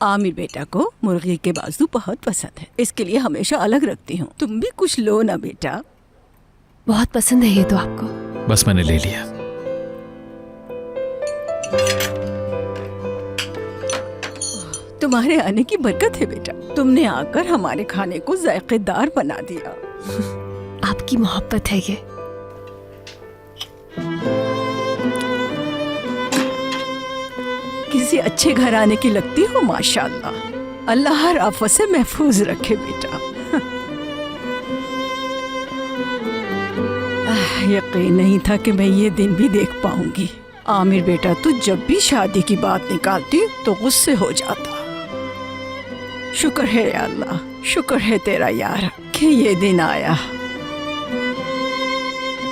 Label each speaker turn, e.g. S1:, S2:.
S1: आमिर बेटा को मुर्गी के बाजू बहुत पसंद है, इसके लिए हमेशा अलग रखती हूँ। तुम भी कुछ लो ना बेटा।
S2: बहुत पसंद है ये तो आपको।
S3: बस मैंने ले लिया।
S1: तुम्हारे आने की बरकत है बेटा, तुमने आकर हमारे खाने को जायकेदार बना दिया।
S2: आपकी मोहब्बत है ये।
S1: किसी अच्छे घर आने की लगती हो माशाअल्लाह। अल्लाह हर आफत से महफूज रखे बेटा। यकीन नहीं था कि मैं ये दिन भी देख पाऊंगी। आमिर बेटा, तू जब भी शादी की बात निकालती तो गुस्से हो जाता। शुक्र है या अल्लाह, शुक्र है तेरा यार कि ये दिन आया।